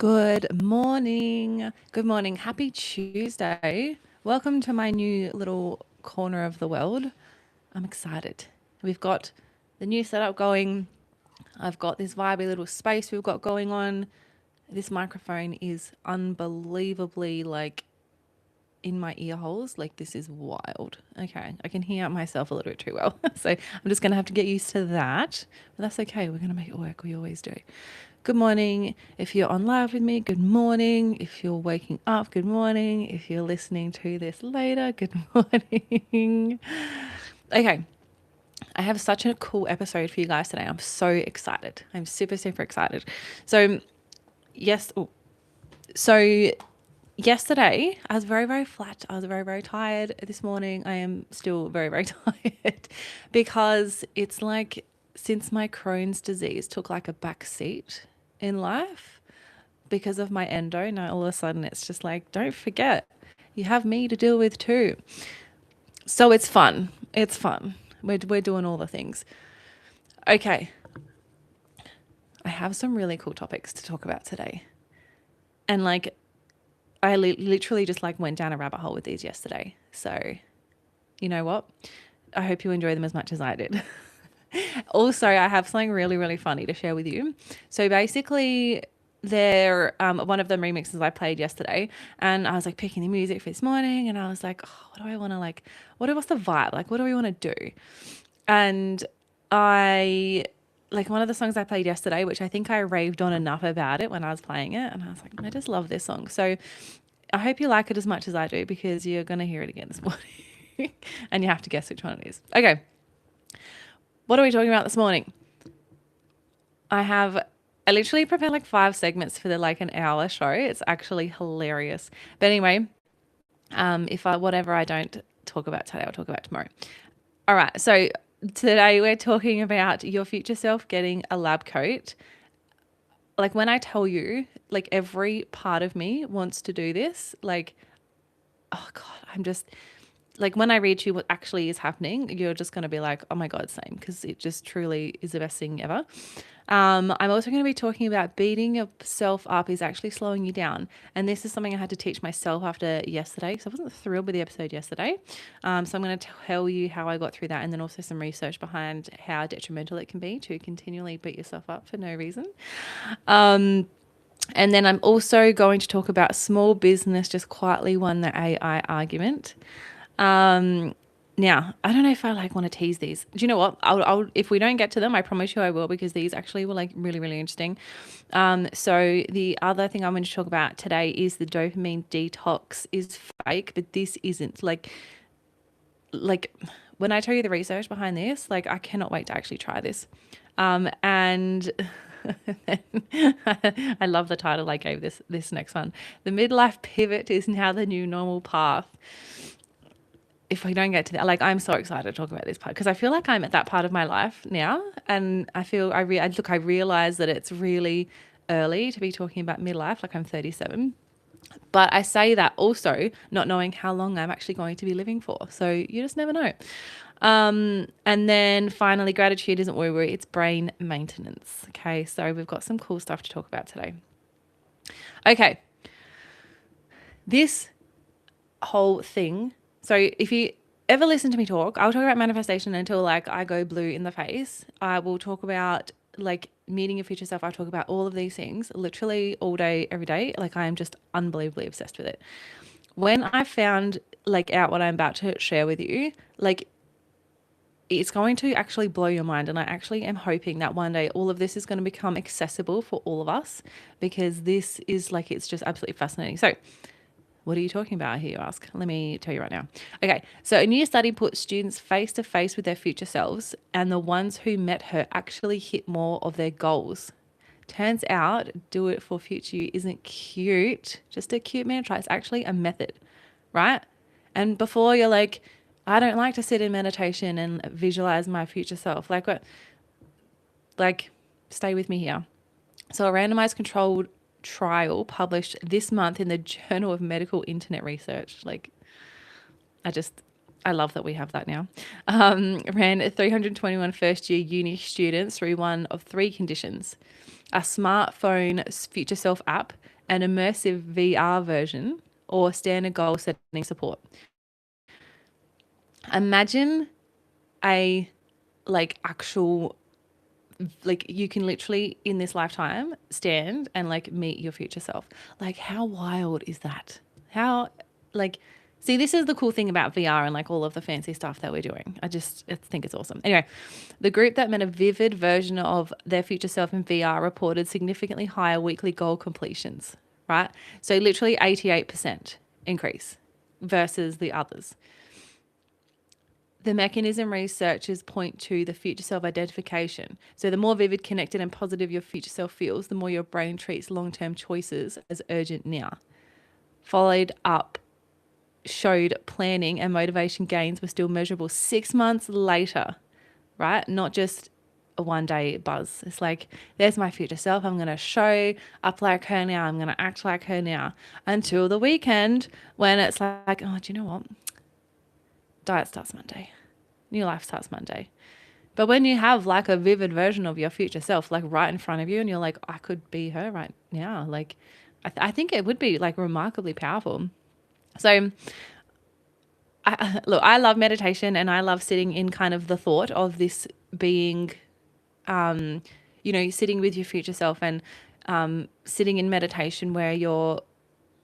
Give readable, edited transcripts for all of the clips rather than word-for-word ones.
Good morning. Good morning. Happy Tuesday. Welcome to my new little corner of the world. I'm excited. We've got the new setup going. I've got this vibey little space we've got going on. This microphone is unbelievably in my ear holes. Like, this is wild. Okay, I can hear myself a little bit too well. So I'm just going to have to get used to that. But that's okay. We're going to make it work. We always do. Good morning. If you're on live with me, good morning. If you're waking up, good morning. If you're listening to this later, good morning. Okay. I have such a cool episode for you guys today. I'm so excited. I'm super, super excited. So, yes. So, yesterday, I was very, very flat. I was very, very tired. This morning, I am still very, very tired because it's like since my Crohn's disease took like a back seat in life because of my endo, now all of a sudden it's just like, don't forget, you have me to deal with too. So it's fun. It's fun. We're doing all the things. Okay. I have some really cool topics to talk about today. And I literally just went down a rabbit hole with these yesterday. So, you know what? I hope you enjoy them as much as I did. Also, I have something really, really funny to share with you. So basically, they're one of the remixes I played yesterday, and I was picking the music for this morning, and I was like, oh, what do I want to what's the vibe? What do we want to do? And I one of the songs I played yesterday, which I think I raved on enough about it when I was playing it, and I was like, I just love this song. So I hope you like it as much as I do, because you're going to hear it again this morning and you have to guess which one it is. Okay. What are we talking about this morning? I literally prepared 5 segments for an hour show. It's actually hilarious. But anyway, if whatever I don't talk about today, I'll talk about tomorrow. All right. So today we're talking about your future self getting a lab coat. When I tell you, every part of me wants to do this, oh God, I'm just when I read to you what actually is happening, you're just going to be like, oh my God, same, because it just truly is the best thing ever. I'm also going to be talking about beating yourself up is actually slowing you down. And this is something I had to teach myself after yesterday, because I wasn't thrilled with the episode yesterday. So I'm going to tell you how I got through that, and then also some research behind how detrimental it can be to continually beat yourself up for no reason. And then I'm also going to talk about small business just quietly won the AI argument. Now, I don't know if I want to tease these. Do you know what? I'll if we don't get to them, I promise you I will, because these actually were really, really interesting. So the other thing I'm going to talk about today is the dopamine detox is fake, but this isn't. When I tell you the research behind this, I cannot wait to actually try this. And I love the title I gave this next one. The midlife pivot is now the new normal path. If we don't get to that, I'm so excited to talk about this part, because I feel like I'm at that part of my life now, and I feel I realize that it's really early to be talking about midlife. I'm 37, but I say that also not knowing how long I'm actually going to be living for. So you just never know. And then finally, gratitude isn't woo-woo, it's brain maintenance. Okay, so we've got some cool stuff to talk about today. Okay, this whole thing. So if you ever listen to me talk, I'll talk about manifestation until I go blue in the face. I will talk about meeting your future self. I talk about all of these things literally all day, every day. I am just unbelievably obsessed with it. When I found out what I'm about to share with you, it's going to actually blow your mind. And I actually am hoping that one day all of this is going to become accessible for all of us, because this is it's just absolutely fascinating. So what are you talking about here, you ask? Let me tell you right now. Okay, so a new study put students face to face with their future selves, and the ones who met her actually hit more of their goals. Turns out, do it for future you isn't cute, just a cute mantra. It's actually a method, right? And before you're I don't like to sit in meditation and visualize my future self. What? Stay with me here. So a randomized controlled trial published this month in the Journal of Medical Internet Research. I love that we have that now. Ran 321 first year uni students through one of 3 conditions. a smartphone future self app, an immersive VR version, or standard goal setting support. Imagine a like actual like you can literally in this lifetime stand and like meet your future self. Like how wild is that? How like see, this is the cool thing about VR and like all of the fancy stuff that we're doing. I think it's awesome. Anyway, the group that met a vivid version of their future self in VR reported significantly higher weekly goal completions, right? So literally 88% increase versus the others. The mechanism researchers point to the future self identification. So, the more vivid, connected, and positive your future self feels, the more your brain treats long term choices as urgent now. Followed up, showed planning and motivation gains were still measurable 6 months later, right? Not just a 1 day buzz. It's like, there's my future self. I'm going to show up like her now. I'm going to act like her now until the weekend when it's like, oh, do you know what? Diet starts Monday. New life starts Monday. But when you have like a vivid version of your future self, like right in front of you, and you're like, I could be her right now. Like, I think it would be like remarkably powerful. So, look, I love meditation and I love sitting in kind of the thought of this being, sitting with your future self and sitting in meditation where you're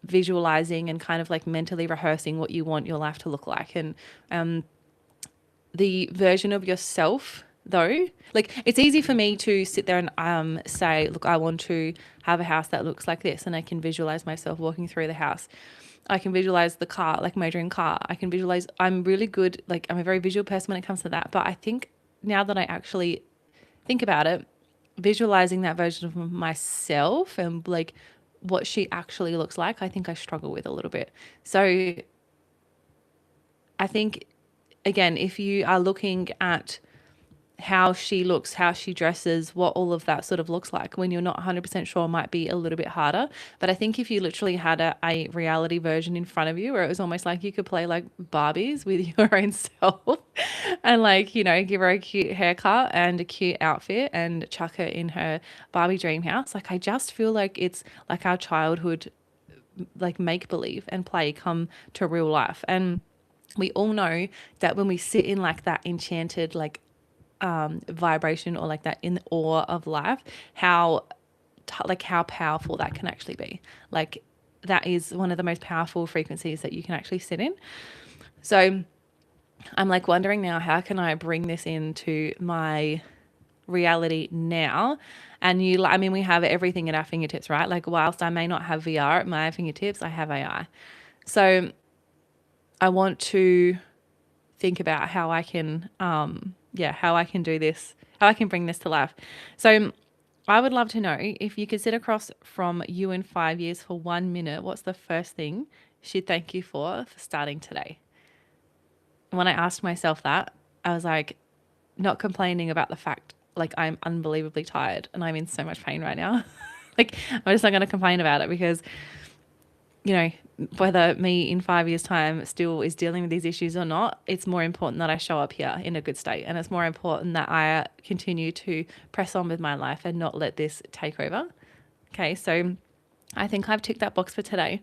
visualizing and kind of like mentally rehearsing what you want your life to look like. And the version of yourself though, like it's easy for me to sit there and say, look, I want to have a house that looks like this, and I can visualize myself walking through the house. I can visualize the car, like my dream car. I can visualize, I'm really good, like I'm a very visual person when it comes to that. But I think now that I actually think about it, visualizing that version of myself and like what she actually looks like, I think I struggle with a little bit. So I think, again, if you are looking at how she looks, how she dresses, what all of that sort of looks like when you're not 100% sure, might be a little bit harder. But I think if you literally had a reality version in front of you where it was almost like you could play like Barbies with your own self and like, give her a cute haircut and a cute outfit and chuck her in her Barbie dream house. Like, I just feel like it's like our childhood, like make believe and play come to real life. And we all know that when we sit in like that enchanted, like vibration or like that in awe of life, how powerful that can actually be. Like that is one of the most powerful frequencies that you can actually sit in. So I'm like wondering now, how can I bring this into my reality now? And we have everything at our fingertips, right? Like whilst I may not have VR at my fingertips, I have AI. So I want to think about how I can, how I can do this, how I can bring this to life. So I would love to know if you could sit across from you in 5 years for 1 minute, what's the first thing she'd thank you for starting today? When I asked myself that, I was like, not complaining about the fact, like I'm unbelievably tired and I'm in so much pain right now. Like I'm just not going to complain about it because, whether me in 5 years' time still is dealing with these issues or not, it's more important that I show up here in a good state. And it's more important that I continue to press on with my life and not let this take over. Okay, so I think I've ticked that box for today.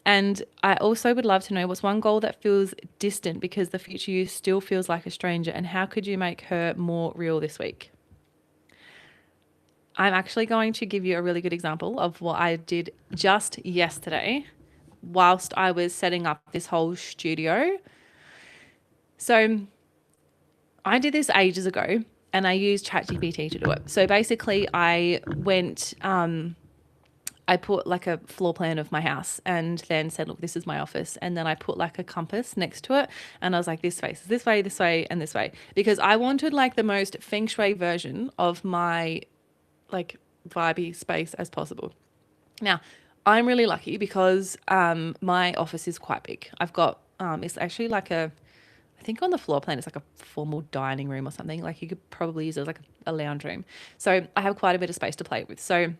And I also would love to know, what's one goal that feels distant because the future you still feels like a stranger, and how could you make her more real this week? I'm actually going to give you a really good example of what I did just yesterday whilst I was setting up this whole studio. So I did this ages ago and I used ChatGPT to do it. So basically I went, I put like a floor plan of my house and then said, look, this is my office. And then I put like a compass next to it. And I was like, this faces this way, and this way. Because I wanted like the most feng shui version of my like vibey space as possible. Now, I'm really lucky because my office is quite big. I've got, it's actually like I think on the floor plan, it's like a formal dining room or something. Like you could probably use it as like a lounge room. So I have quite a bit of space to play with. So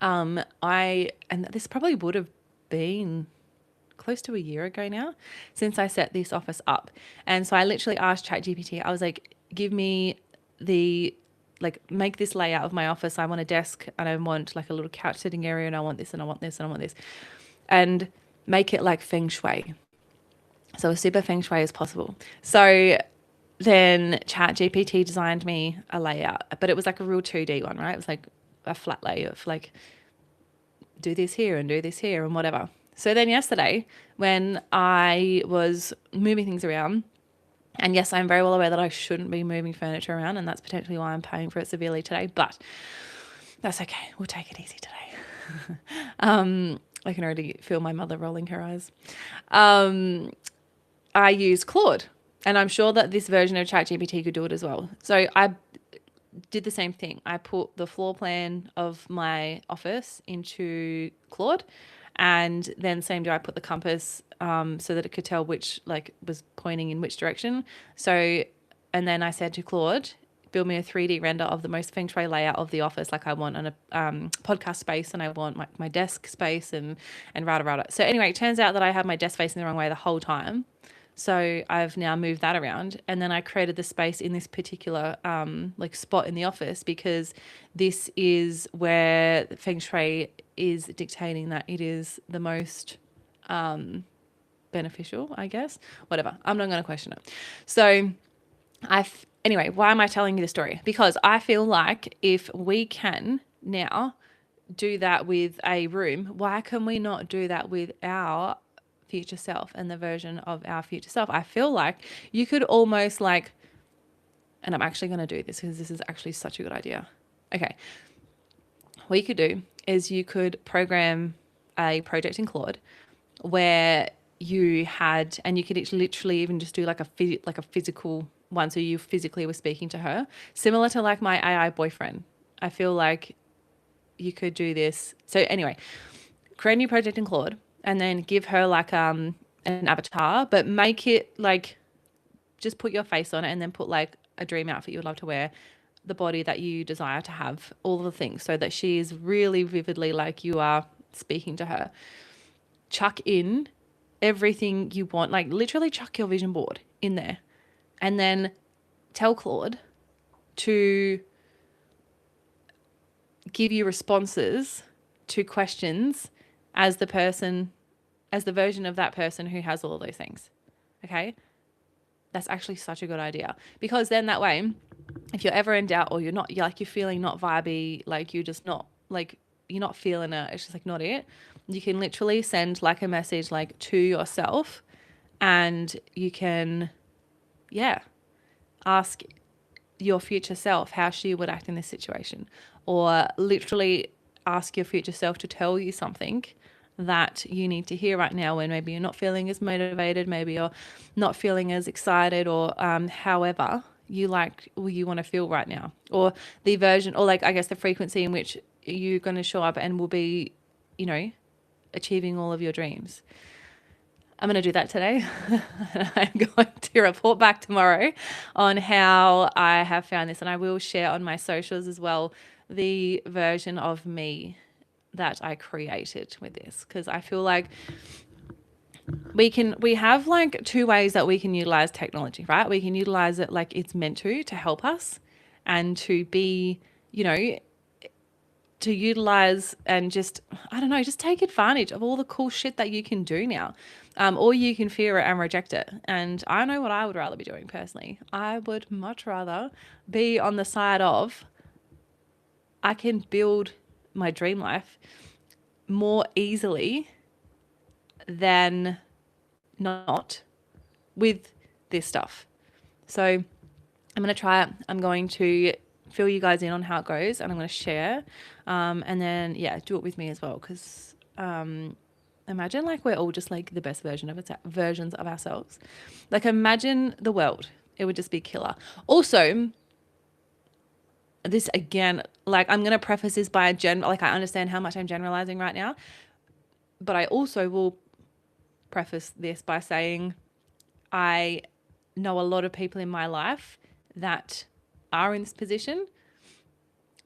and this probably would have been close to a year ago now since I set this office up. And so I literally asked ChatGPT, I was like, give me the like make this layout of my office. I want a desk and I want like a little couch sitting area and I want this and I want this and I want this, and make it like feng shui. So as super feng shui as possible. So then ChatGPT designed me a layout, but it was like a real 2D one, right? It was like a flat layout of like, do this here and do this here and whatever. So then yesterday when I was moving things around, and yes, I'm very well aware that I shouldn't be moving furniture around, and that's potentially why I'm paying for it severely today, but that's okay. We'll take it easy today. I can already feel my mother rolling her eyes. I use Claude, and I'm sure that this version of ChatGPT could do it as well. So I did the same thing. I put the floor plan of my office into Claude, and then same day I put the compass so that it could tell which like was pointing in which direction. So, and then I said to Claude, build me a 3D render of the most feng shui layout of the office. Like I want a podcast space, and I want my desk space and rada. So anyway, it turns out that I had my desk facing the wrong way the whole time. So I've now moved that around, and then I created the space in this particular like spot in the office, because this is where feng shui is dictating that it is the most beneficial, I guess. Whatever. I'm not going to question it. So anyway, why am I telling you the story? Because I feel like if we can now do that with a room, why can we not do that with our future self and the version of our future self? I feel like you could almost like, and I'm actually going to do this because this is actually such a good idea. Okay. What you could do is you could program a project in Claude where you had, and you could literally even just do like a physical one. So you physically were speaking to her, similar to like my AI boyfriend. I feel like you could do this. So anyway, create a new project in Claude, and then give her like an avatar, but make it like, just put your face on it, and then put like a dream outfit you would love to wear, the body that you desire to have, all the things, so that she is really vividly like you are speaking to her. Chuck in everything you want, like literally chuck your vision board in there, and then tell Claude to give you responses to questions as the version of that person who has all of those things. Okay. That's actually such a good idea, because then that way, if you're ever in doubt, or you're feeling not vibey, like you're just not like, you're not feeling it, it's just like not it, you can literally send like a message like to yourself, and you can, ask your future self how she would act in this situation, or literally ask your future self to tell you something that you need to hear right now, when maybe you're not feeling as motivated, maybe you're not feeling as excited, or however you want to feel right now, or the version, or like, I guess the frequency in which you're going to show up and will be, achieving all of your dreams. I'm going to do that today. I'm going to report back tomorrow on how I have found this, and I will share on my socials as well the version of me that I created with this, because I feel like we have like two ways that we can utilize technology, right? We can utilize it like it's meant to help us, and to be, to utilize and just, I don't know, just take advantage of all the cool shit that you can do now. Or you can fear it and reject it. And I know what I would rather be doing personally. I would much rather be on the side of, I can build my dream life more easily than not with this stuff. So I'm going to try it. I'm going to fill you guys in on how it goes, and I'm going to share. And then, do it with me as well. Because imagine like we're all just like the best versions of ourselves. Like imagine the world. It would just be killer. Also, this again, like I'm going to preface this by like I understand how much I'm generalizing right now, but I also will preface this by saying I know a lot of people in my life that are in this position.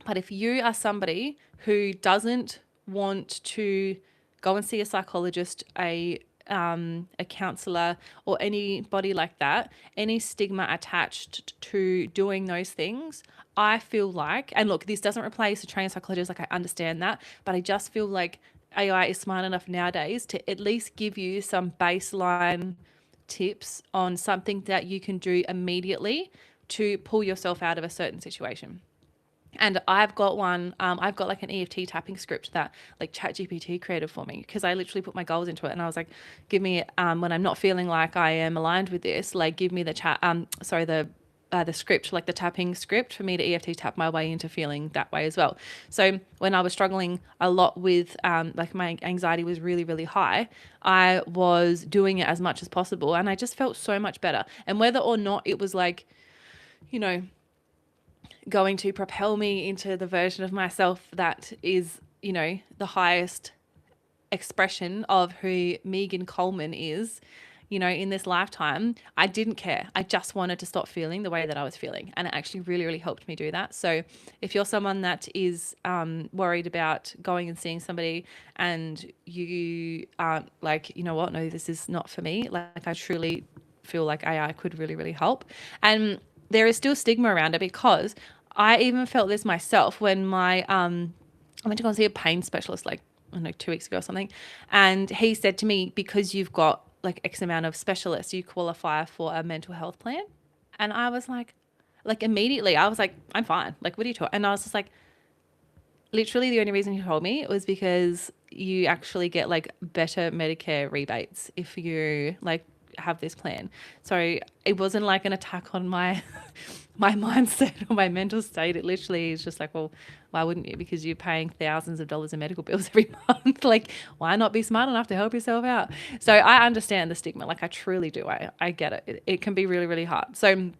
But if you are somebody who doesn't want to go and see a psychologist, a a counselor or anybody like that, any stigma attached to doing those things, I feel like, and look, this doesn't replace a trained psychologist, like I understand that, but I just feel like AI is smart enough nowadays to at least give you some baseline tips on something that you can do immediately to pull yourself out of a certain situation. And I've got one, I've got like an EFT tapping script that like ChatGPT created for me, because I literally put my goals into it and I was like, give me, when I'm not feeling like I am aligned with this, like give me the script, like the tapping script for me to EFT tap my way into feeling that way as well. So when I was struggling a lot with, like my anxiety was really, really high, I was doing it as much as possible and I just felt so much better. And whether or not it was like, you know, going to propel me into the version of myself that is, you know, the highest expression of who Megan Coleman is, you know, in this lifetime, I didn't care. I just wanted to stop feeling the way that I was feeling. And it actually really, really helped me do that. So if you're someone that is worried about going and seeing somebody and you aren't like, you know what, no, this is not for me. Like I truly feel like AI could really, really help. And there is still stigma around it, because I even felt this myself when I went to go and see a pain specialist like, I don't know, 2 weeks ago or something. And he said to me, because you've got like X amount of specialists, you qualify for a mental health plan. And I was like immediately, I was like, I'm fine. Like, what are you talking? And I was just like, literally the only reason he told me was because you actually get like better Medicare rebates if you like have this plan. So it wasn't like an attack on my my mindset or my mental state. It literally is just like, well, why wouldn't you? Because you're paying thousands of dollars in medical bills every month. Like, why not be smart enough to help yourself out? So I understand the stigma. Like, I truly do. I get it. It can be really, really hard. So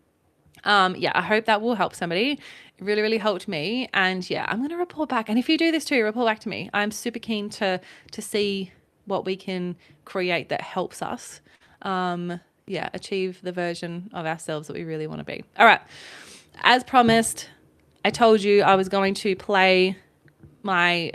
yeah, I hope that will help somebody. It really, really helped me. And yeah, I'm going to report back. And if you do this too, report back to me. I'm super keen to see what we can create that helps us yeah, achieve the version of ourselves that we really want to be. All right. As promised, I told you I was going to play my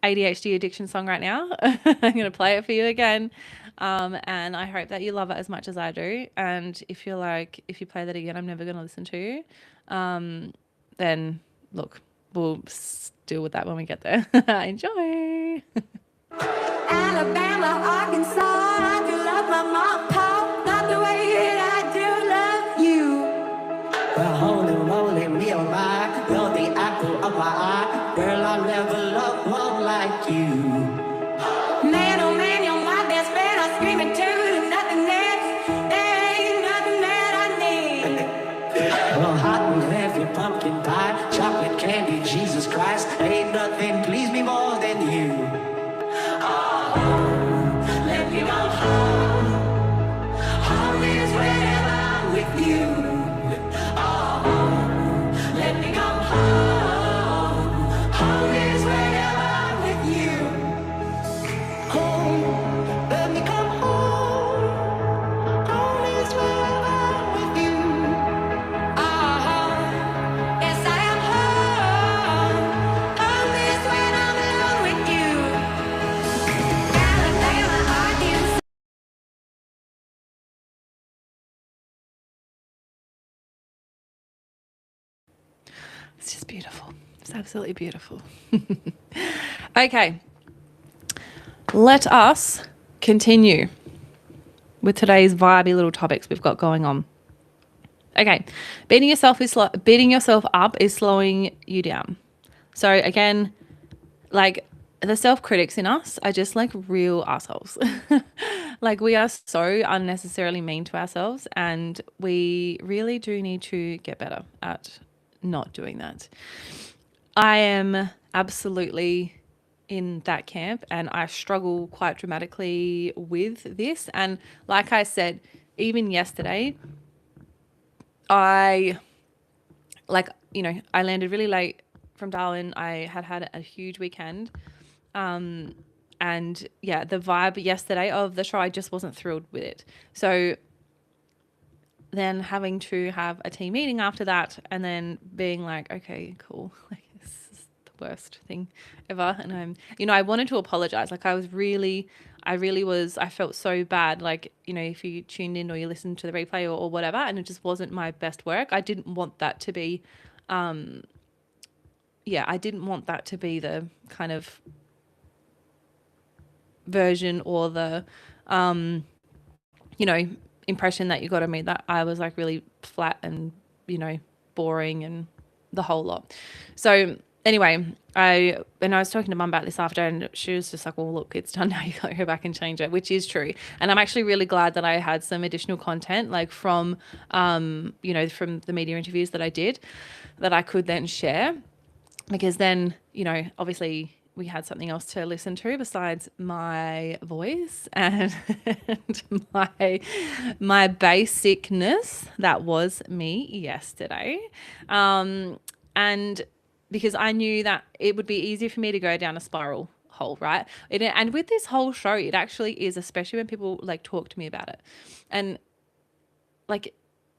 ADHD addiction song right now. I'm going to play it for you again. And I hope that you love it as much as I do. And if you're like, if you play that again, I'm never going to listen to you, then look, we'll deal with that when we get there. Enjoy. Alabama, Arkansas, I do love my mom, pop, not the way that I do love you. Well, holy, me oh my, you're the apple of my eye, girl, I'll never love one like you. Man, oh man, you're my best friend, I'm screaming too, nothing else, there ain't nothing that I need. Well, hot and heavy pumpkin pie, chocolate candy, Jesus Christ, ain't nothing please me more than you. Let me go home. Home is wherever I'm with you. Oh, let me go home. Home is wherever I'm with you. Home, let me come home. Home is wherever I'm with you. Oh, yes I am home. Home is when I'm alone with you. It's just beautiful. It's absolutely beautiful. Okay. Let us continue with today's vibey little topics we've got going on. Okay. Beating yourself up is slowing you down. So again, like the self-critics in us are just like real assholes. Like we are so unnecessarily mean to ourselves, and we really do need to get better at not doing that. I am absolutely in that camp, and I struggle quite dramatically with this. And like I said, even yesterday, I landed really late from Darwin. I had a huge weekend. And yeah, the vibe yesterday of the show, I just wasn't thrilled with it. So then having to have a team meeting after that, and then being like, okay, cool. Like, this is the worst thing ever. And I wanted to apologize. Like I I felt so bad. Like, if you tuned in or you listened to the replay or whatever, and it just wasn't my best work. I didn't want that to be, I didn't want that to be the kind of version or the, impression that you got of me, that I was like really flat and, boring and the whole lot. So anyway, I was talking to mum about this after, and she was just like, well, look, it's done now. You got to go back and change it, which is true. And I'm actually really glad that I had some additional content, like from, from the media interviews that I did, that I could then share, because then, obviously we had something else to listen to besides my voice and my basicness. That was me yesterday. And because I knew that it would be easier for me to go down a spiral hole, right? And with this whole show, it actually is, especially when people like talk to me about it. And like,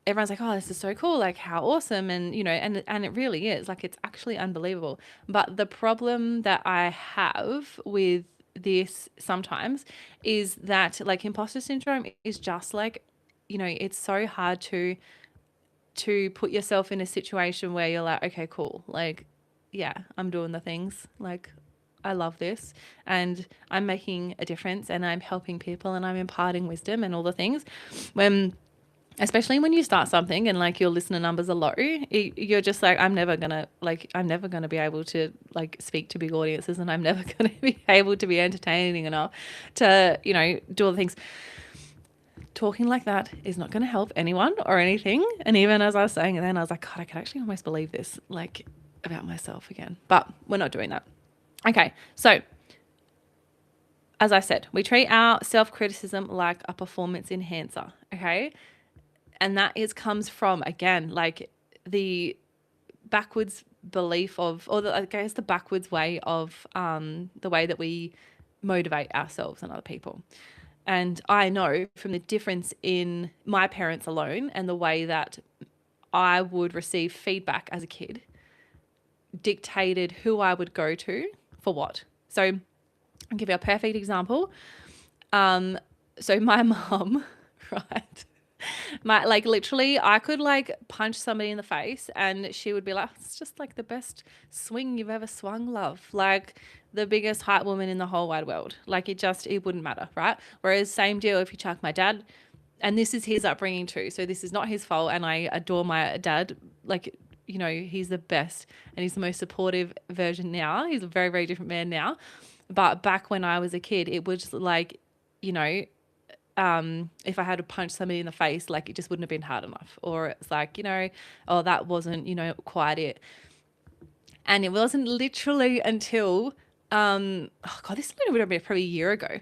everyone's like, oh, this is so cool. Like, how awesome. And, and it really is. Like, it's actually unbelievable. But the problem that I have with this sometimes is that, like, imposter syndrome is just like, it's so hard to put yourself in a situation where you're like, okay, cool. Like, yeah, I'm doing the things. Like, I love this and I'm making a difference and I'm helping people and I'm imparting wisdom and all the things. Especially when you start something and like your listener numbers are low, you're just like, I'm never going to be able to like speak to big audiences, and I'm never going to be able to be entertaining enough to, do all the things. Talking like that is not going to help anyone or anything. And even as I was saying it then, I was like, God, I could actually almost believe this, like, about myself again. But we're not doing that. Okay. So as I said, we treat our self-criticism like a performance enhancer. Okay. And that comes from, again, like the backwards belief of, or the backwards way of the way that we motivate ourselves and other people. And I know from the difference in my parents alone and the way that I would receive feedback as a kid dictated who I would go to for what. So I'll give you a perfect example. So my mum, right? Literally, I could like punch somebody in the face and she would be like, it's just like the best swing you've ever swung, love. Like the biggest height woman in the whole wide world. Like it wouldn't matter, right? Whereas same deal if you chuck my dad, and this is his upbringing too. So this is not his fault. And I adore my dad. Like, he's the best and he's the most supportive version now. He's a very, very different man now. But back when I was a kid, it was like, if I had to punch somebody in the face, like it just wouldn't have been hard enough. Or it's like, oh, that wasn't, quite it. And it wasn't literally until, this would have been probably a year ago,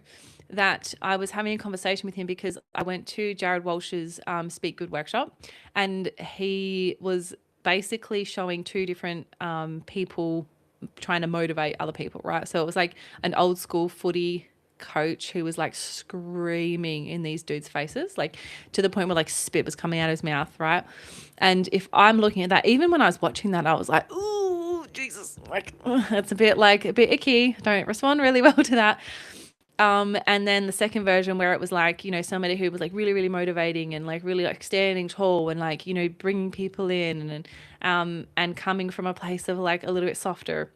that I was having a conversation with him because I went to Jared Walsh's Speak Good workshop, and he was basically showing two different people trying to motivate other people, right? So it was like an old school footy coach who was like screaming in these dudes' faces, like to the point where like spit was coming out of his mouth, right? And if I'm looking at that, even when I was watching that, I was like, ooh, Jesus, like it's a bit icky. Don't respond really well to that. And then the second version where it was like, somebody who was like really, really motivating and like really like standing tall and like, bringing people in and coming from a place of like a little bit softer.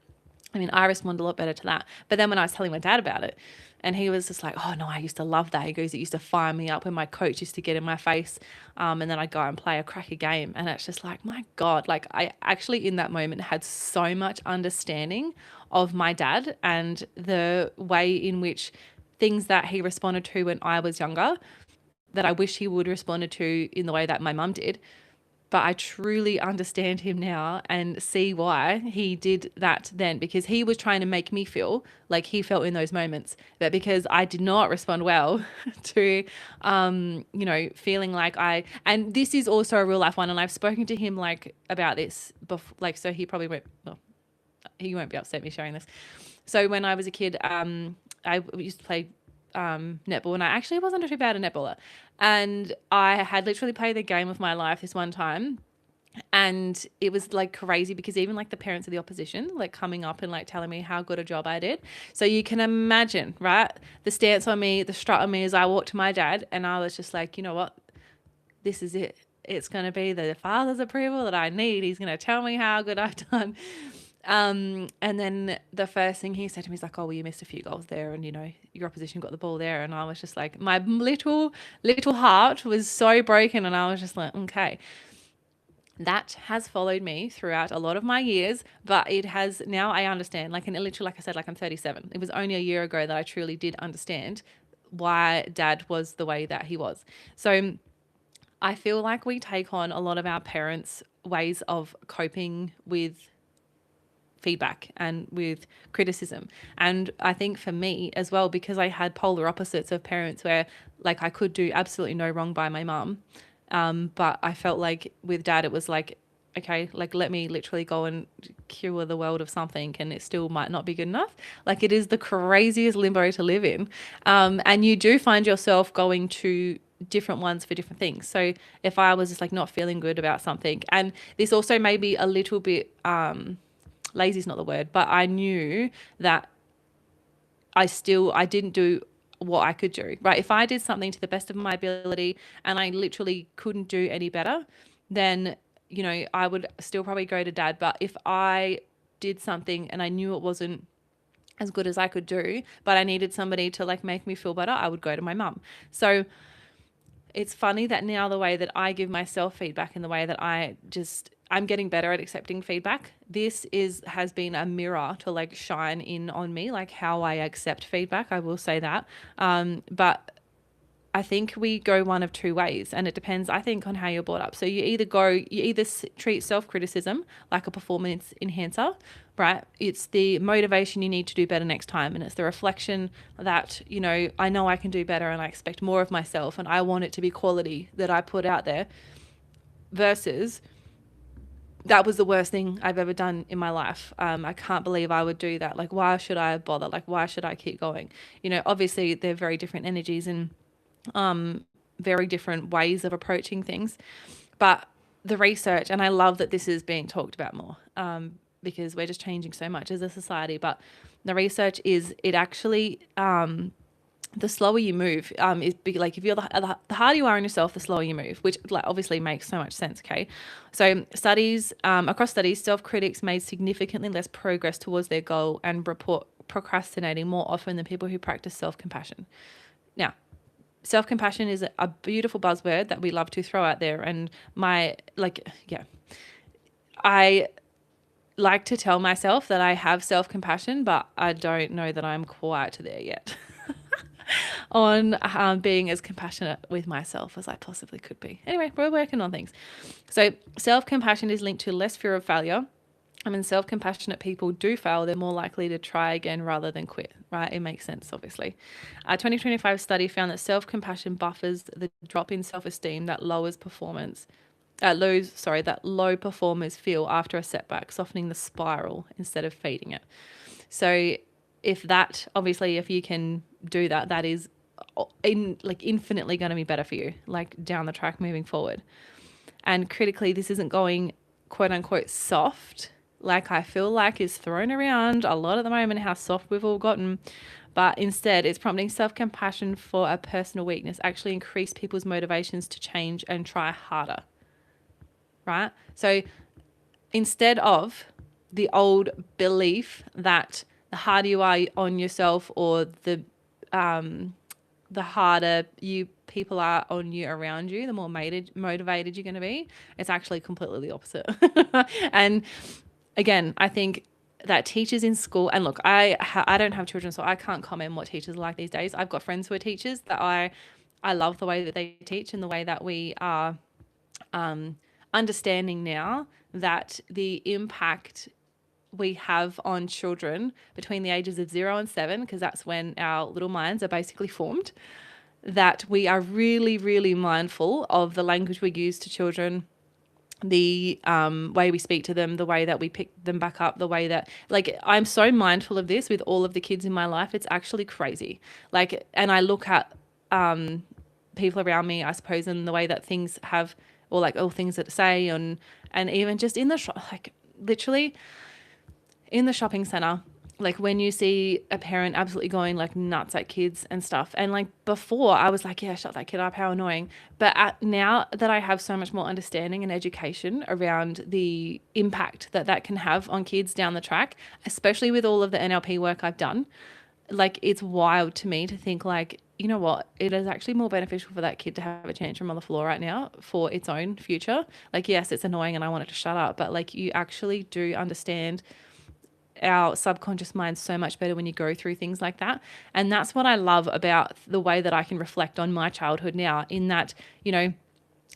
I mean, I responded a lot better to that. But then when I was telling my dad about it, and he was just like, oh no, I used to love that. He goes, it used to fire me up when my coach used to get in my face. And then I'd go and play a cracker game. And it's just like, my God, like I actually in that moment had so much understanding of my dad and the way in which things that he responded to when I was younger, that I wish he would have responded to in the way that my mum did. But I truly understand him now and see why he did that then, because he was trying to make me feel like he felt in those moments. But because I did not respond well to, feeling like and this is also a real life one. And I've spoken to him like about this before, like, so he probably won't, well, he won't be upset me sharing this. So when I was a kid, I used to play netball, and I actually wasn't too bad a netballer. And I had literally played the game of my life this one time, And it was like crazy because even like the parents of the opposition, like coming up and like telling me how good a job I did. So you can imagine, right? The stance on me, the strut on me as I walked to my dad. And I was just like, you know what? This is it. It's going to be the father's approval that I need. He's going to tell me how good I've done. And then the first thing he said to me is like, oh, well, you missed a few goals there. And, you know, your opposition got the ball there. And I was just like, my little heart was so broken. And I was just like, okay. That has followed me throughout a lot of my years, but it has now I understand. Like, and literally, like I said, like I'm 37. It was only a year ago that I truly did understand why dad was the way that he was. So I feel like we take on a lot of our parents' ways of coping with feedback and with criticism. And I think for me as well, because I had polar opposites of parents where like I could do absolutely no wrong by my mum. But I felt like with dad, it was like, okay, like let me literally go and cure the world of something and it still might not be good enough. Like it is the craziest limbo to live in. And you do find yourself going to different ones for different things. So if I was just like not feeling good about something, and this also may be a little bit, lazy is not the word, but I knew that I didn't do what I could do, right? If I did something to the best of my ability and I literally couldn't do any better, then, you know, I would still probably go to dad. But if I did something and I knew it wasn't as good as I could do, but I needed somebody to like make me feel better, I would go to my mum. So it's funny that now the way that I give myself feedback and the way that I'm getting better at accepting feedback. This has been a mirror to like shine in on me, like how I accept feedback. I will say that. But I think we go one of two ways, and it depends, I think, on how you're brought up. So you either treat self-criticism like a performance enhancer, right? It's the motivation you need to do better next time. And it's the reflection that, you know I can do better and I expect more of myself and I want it to be quality that I put out there, versus that was the worst thing I've ever done in my life. I can't believe I would do that. Like, why should I bother? Like, why should I keep going? You know, obviously they're very different energies and very different ways of approaching things. But the research, and I love that this is being talked about more, because we're just changing so much as a society. But the research is it actually, the slower you move, is big. Like if you're the harder you are on yourself, the slower you move, which like obviously makes so much sense. Okay. So across studies, self-critics made significantly less progress towards their goal and report procrastinating more often than people who practice self-compassion. Now, self-compassion is a beautiful buzzword that we love to throw out there. And I like to tell myself that I have self-compassion, but I don't know that I'm quite there yet on being as compassionate with myself as I possibly could be. Anyway, we're working on things. So self-compassion is linked to less fear of failure. I mean, self-compassionate people do fail. They're more likely to try again rather than quit, right? It makes sense, obviously. A 2025 study found that self-compassion buffers the drop in self-esteem that that low performers feel after a setback, softening the spiral instead of feeding it. So if you can do that, that is infinitely going to be better for you, like down the track moving forward. And critically, this isn't going quote unquote soft, like I feel like is thrown around a lot at the moment, how soft we've all gotten. But instead, it's prompting self-compassion for a personal weakness actually increase people's motivations to change and try harder, right? So instead of the old belief that the harder you are on yourself or the harder people are on you around you, the more motivated you're going to be. It's actually completely the opposite. And again, I think that teachers in school, and look, I don't have children, so I can't comment what teachers are like these days. I've got friends who are teachers that I love the way that they teach and the way that we are understanding now that the impact we have on children between the ages of 0 and 7, because that's when our little minds are basically formed, that we are really, really mindful of the language we use to children, the way we speak to them, the way that we pick them back up, the way that, like, I'm so mindful of this with all of the kids in my life. It's actually crazy. Like, and I look at people around me, I suppose, and the way that things have, or like all things that say, and And even just in the shop, like literally in the shopping center, like when you see a parent absolutely going like nuts at kids and stuff. And like before I was like, yeah, shut that kid up, how annoying. But now that I have so much more understanding and education around the impact that that can have on kids down the track, especially with all of the NLP work I've done, like it's wild to me to think like, you know what, it is actually more beneficial for that kid to have a tantrum on the floor right now for its own future. Like, yes, it's annoying and I want it to shut up, but like you actually do understand our subconscious mind so much better when you go through things like that. And that's what I love about the way that I can reflect on my childhood now, in that, you know,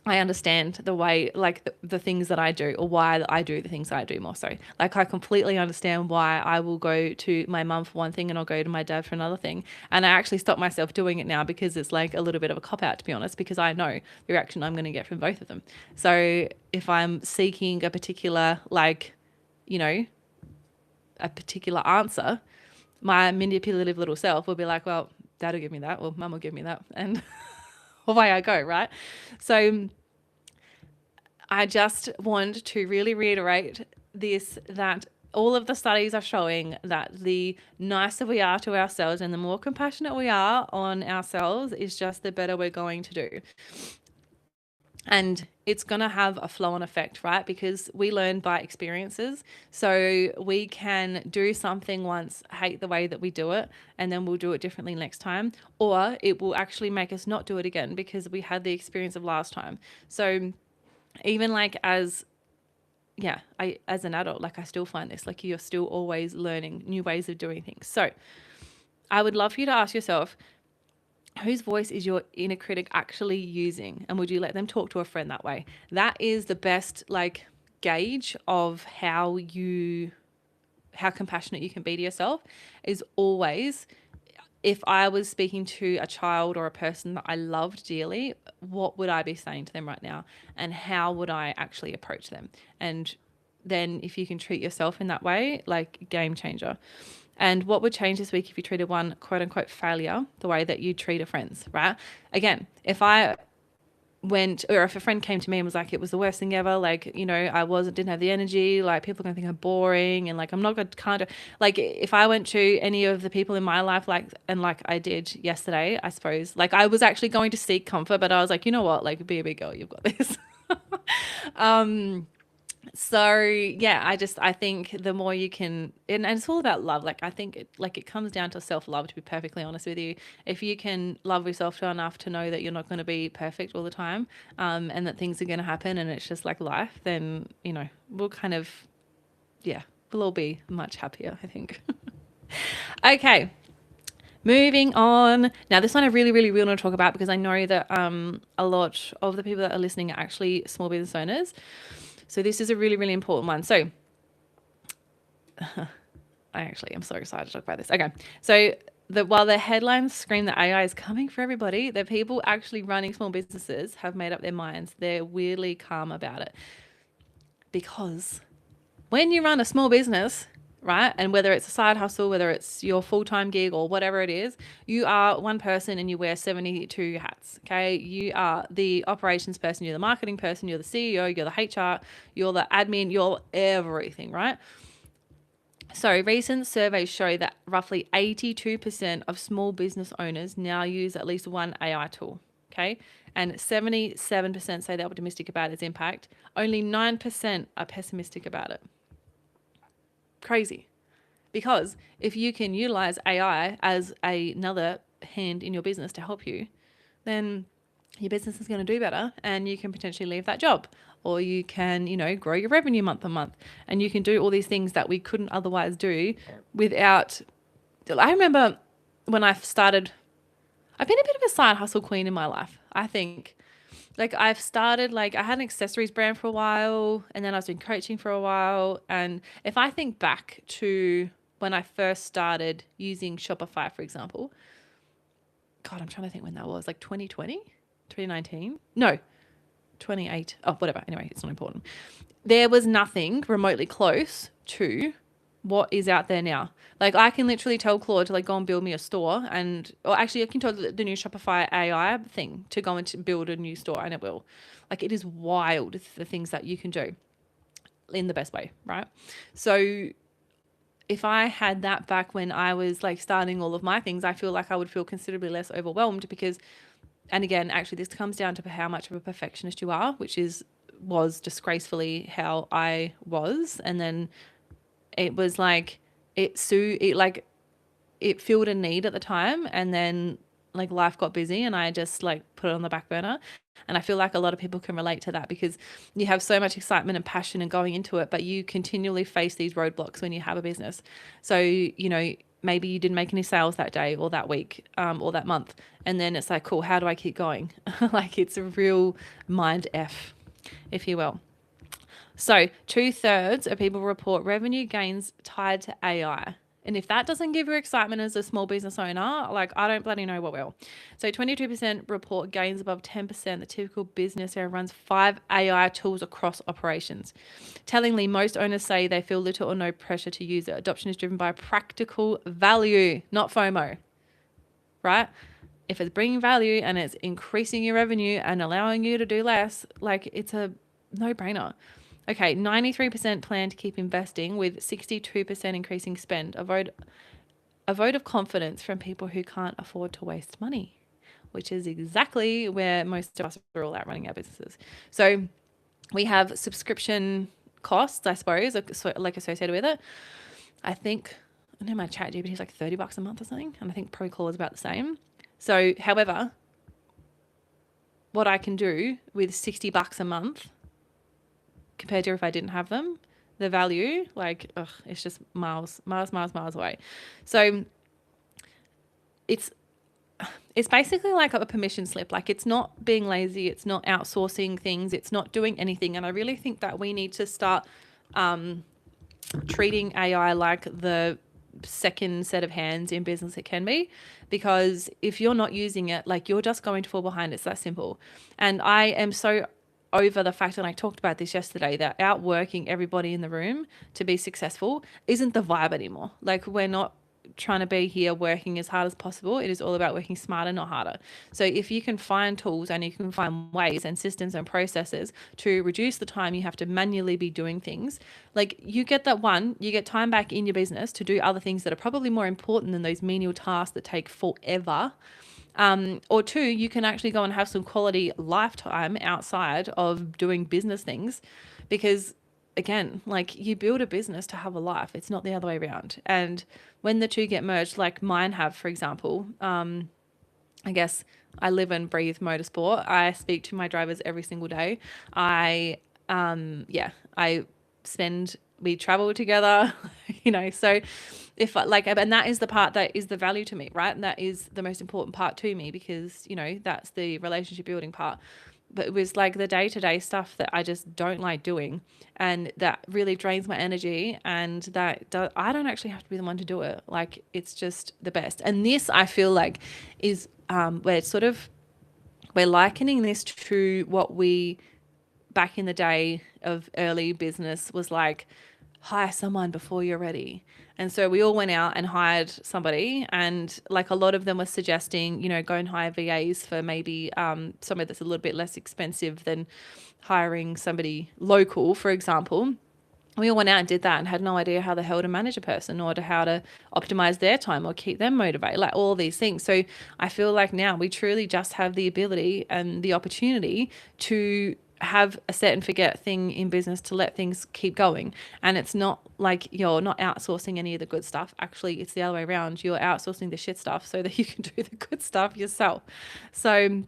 I understand the way, like the things that I do, or why I do the things that I do more so. Like I completely understand why I will go to my mum for one thing and I'll go to my dad for another thing. And I actually stop myself doing it now because it's like a little bit of a cop out, to be honest, because I know the reaction I'm going to get from both of them. So if I'm seeking a particular, like, you know, a particular answer, my manipulative little self will be like, well, dad will give me that, or mum will give me that. And away I go, right? So I just want to really reiterate this, that all of the studies are showing that the nicer we are to ourselves and the more compassionate we are on ourselves is just the better we're going to do. And it's going to have a flow-on effect, right? Because we learn by experiences. So we can do something once, hate the way that we do it, and then we'll do it differently next time. Or it will actually make us not do it again because we had the experience of last time. So even like as an adult, like I still find this, like you're still always learning new ways of doing things. So I would love for you to ask yourself, whose voice is your inner critic actually using? And would you let them talk to a friend that way? That is the best like gauge of how compassionate you can be to yourself, is always, if I was speaking to a child or a person that I loved dearly, what would I be saying to them right now? And how would I actually approach them? And then if you can treat yourself in that way, like game changer. And what would change this week if you treated one quote unquote failure the way that you treat a friend's, right? Again, if I went, or if a friend came to me and was like, it was the worst thing ever, like, you know, didn't have the energy, like people are gonna think I'm boring, and like I'm not gonna kind of like, if I went to any of the people in my life, like, and like I did yesterday, I suppose, like I was actually going to seek comfort, but I was like, you know what, like be a big girl, you've got this. So yeah, I think the more you can, and it's all about love. Like I think it comes down to self-love, to be perfectly honest with you. If you can love yourself enough to know that you're not going to be perfect all the time, and that things are going to happen and it's just like life, then, you know, we'll kind of, yeah, we'll all be much happier, I think. Okay. Moving on. Now, this one I really, really, really want to talk about because I know that a lot of the people that are listening are actually small business owners. So this is a really, really important one. So I actually am so excited to talk about this. Okay. So while the headlines scream that AI is coming for everybody, the people actually running small businesses have made up their minds. They're weirdly calm about it. Because when you run a small business, right, and whether it's a side hustle, whether it's your full-time gig or whatever it is, you are one person and you wear 72 hats, okay? You are the operations person, you're the marketing person, you're the CEO, you're the HR, you're the admin, you're everything, right? So recent surveys show that roughly 82% of small business owners now use at least one AI tool, okay? And 77% say they're optimistic about its impact. Only 9% are pessimistic about it. Crazy. Because if you can utilize AI as another hand in your business to help you, then your business is going to do better and you can potentially leave that job, or you can, you know, grow your revenue month on month, and you can do all these things that we couldn't otherwise do without. I remember when I started, I've been a bit of a side hustle queen in my life, I think. Like I've started, like I had an accessories brand for a while, and then I was doing coaching for a while. And if I think back to when I first started using Shopify, for example, God, I'm trying to think when that was, like 2020, 2019? No, 28. Oh, whatever. Anyway, it's not important. There was nothing remotely close to what is out there now. Like I can literally tell Claude to like go and build me a store, or actually I can tell the new Shopify AI thing to go and to build a new store, and it will. Like it is wild the things that you can do. in the best way, right? So if I had that back when I was like starting all of my things, I feel like I would feel considerably less overwhelmed because, and again, actually this comes down to how much of a perfectionist you are, which was disgracefully how I was. And then it was like, it filled a need at the time, and then like life got busy and I just like put it on the back burner. And I feel like a lot of people can relate to that because you have so much excitement and passion and going into it, but you continually face these roadblocks when you have a business. So, maybe you didn't make any sales that day or that week, or that month. And then it's like, cool, how do I keep going? Like it's a real mind F, if you will. So 2/3 of people report revenue gains tied to AI. And if that doesn't give you excitement as a small business owner, like I don't bloody know what will. So 22% report gains above 10%. The typical business owner runs 5 AI tools across operations. Tellingly, most owners say they feel little or no pressure to use it. Adoption is driven by practical value, not FOMO, right? If it's bringing value and it's increasing your revenue and allowing you to do less, like it's a no-brainer. Okay, 93% plan to keep investing with 62% increasing spend. A vote of confidence from people who can't afford to waste money, which is exactly where most of us are all at running our businesses. So we have subscription costs, I suppose, like associated with it. I think, I know my chat GPT is like $30 a month or something, and I think Procall is about the same. So, however, what I can do with $60 a month compared to if I didn't have them, the value, like, it's just miles away. So it's basically like a permission slip. Like it's not being lazy. It's not outsourcing things. It's not doing anything. And I really think that we need to start treating AI like the second set of hands in business it can be, because if you're not using it, like you're just going to fall behind. It's that simple. And I am so over the fact, and I talked about this yesterday, that outworking everybody in the room to be successful isn't the vibe anymore. Like we're not trying to be here working as hard as possible. It is all about working smarter, not harder. So if you can find tools and you can find ways and systems and processes to reduce the time you have to manually be doing things, like you get you get time back in your business to do other things that are probably more important than those menial tasks that take forever. Or 2, you can actually go and have some quality lifetime outside of doing business things, because again, like you build a business to have a life. It's not the other way around. And when the two get merged, like mine have, for example, I guess I live and breathe motorsport. I speak to my drivers every single day. We travel together, so if like, and that is the part that is the value to me, right? And that is the most important part to me, because, that's the relationship building part. But it was like the day-to-day stuff that I just don't like doing, and that really drains my energy, and I don't actually have to be the one to do it. Like it's just the best. And this, I feel like, is we're likening this to what we back in the day of early business was like, hire someone before you're ready. And so we all went out and hired somebody, and like a lot of them were suggesting, go and hire VAs for maybe somewhere that's a little bit less expensive than hiring somebody local, for example. We all went out and did that and had no idea how the hell to manage a person, or to how to optimize their time or keep them motivated, like all these things. So I feel like now we truly just have the ability and the opportunity to have a set and forget thing in business, to let things keep going. And it's not like you're not outsourcing any of the good stuff. Actually, it's the other way around. You're outsourcing the shit stuff so that you can do the good stuff yourself. So